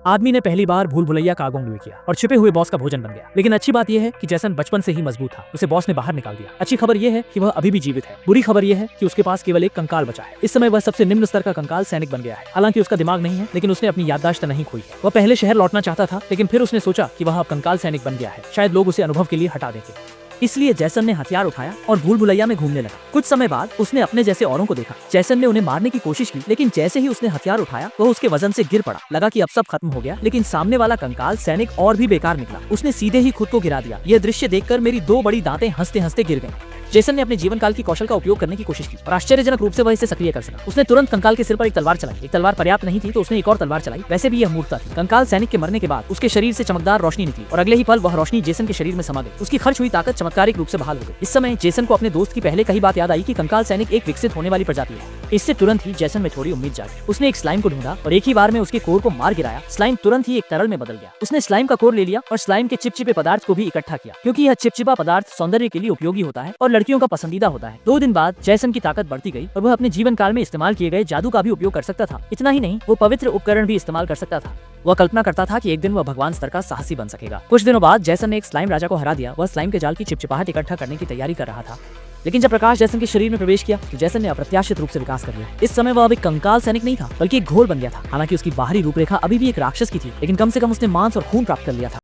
आदमी ने पहली बार भूल भुलैया का आगोंग किया और छिपे हुए बॉस का भोजन बन गया। लेकिन अच्छी बात यह है कि जैसन बचपन से ही मजबूत था, उसे बॉस ने बाहर निकाल दिया। अच्छी खबर यह है कि वह अभी भी जीवित है। बुरी खबर यह है कि उसके पास केवल एक कंकाल बचा है। इस समय वह सबसे निम्न स्तर का कंकाल सैनिक बन गया है। हालांकि उसका दिमाग नहीं है, लेकिन उसने अपनी याददाश्त नहीं खोई है। वह पहले शहर लौटना चाहता था, लेकिन फिर उसने सोचा कि वह अब कंकाल सैनिक बन गया है, शायद लोग उसे अनुभव के लिए हटा देंगे। इसलिए जैसन ने हथियार उठाया और भूल भुलैया में घूमने लगा। कुछ समय बाद उसने अपने जैसे औरों को देखा। जैसन ने उन्हें मारने की कोशिश की, लेकिन जैसे ही उसने हथियार उठाया वह उसके वजन से गिर पड़ा। लगा कि अब सब खत्म हो गया, लेकिन सामने वाला कंकाल सैनिक और भी बेकार निकला। उसने सीधे ही खुद को गिरा दिया। यह दृश्य देखकर मेरी दो बड़ी दांतें हंसते हंसते गिर गईं। जेसन ने अपने जीवन काल की कौशल का उपयोग करने की कोशिश की और आश्चर्यजनक रूप से वह इसे सक्रिय कर सका। उसने तुरंत कंकाल के सिर पर एक तलवार चलाई। एक तलवार पर्याप्त नहीं थी तो उसने एक और तलवार चलाई। वैसे भी यह मूर्खता थी। कंकाल सैनिक के मरने के बाद उसके शरीर से चमकदार रोशनी निकली और अगले ही पल वह रोशनी जेसन के शरीर में समा गई। उसकी खर्च हुई ताकत चमत्कारिक रूप से बहाल हो गई। इस समय जेसन को अपने दोस्त की पहले कही बात याद आई कि कंकाल सैनिक एक विकसित होने वाली प्रजाति है। इससे तुरंत ही जेसन में थोड़ी उम्मीद जागी। उसने एक स्लाइम को ढूंढा और एक ही बार में उसके कोर को मार गिराया। स्लाइम तुरंत ही एक तरल में बदल गया। उसने स्लाइम का कोर ले लिया और स्लाइम के चिपचिपे पदार्थ को भी इकट्ठा किया, क्योंकि यह चिपचिपा पदार्थ सौंदर्य के लिए उपयोगी होता है और लड़कियों का पसंदीदा होता है। 2 दिन बाद जैसन की ताकत बढ़ती गई और वह अपने जीवन काल में इस्तेमाल किए गए जादू का भी उपयोग कर सकता था। इतना ही नहीं, वो पवित्र उपकरण भी इस्तेमाल कर सकता था। वह कल्पना करता था कि एक दिन वह भगवान स्तर का साहसी बन सकेगा। कुछ दिनों बाद जैसन ने एक स्लाइम राजा को हरा दिया। वह स्लाइम के जाल की चिपचिपाहट इकट्ठा करने की तैयारी कर रहा था, लेकिन जब प्रकाश जैसन के शरीर में प्रवेश किया तो जैसन ने अप्रत्याशित रूप से विकास कर लिया। इस समय वह अब एक कंकाल सैनिक नहीं था, बल्कि एक घोल बन गया था। हालांकि उसकी बाहरी रूपरेखा अभी भी एक राक्षस की थी, लेकिन कम से कम उसने मांस और खून प्राप्त कर लिया था।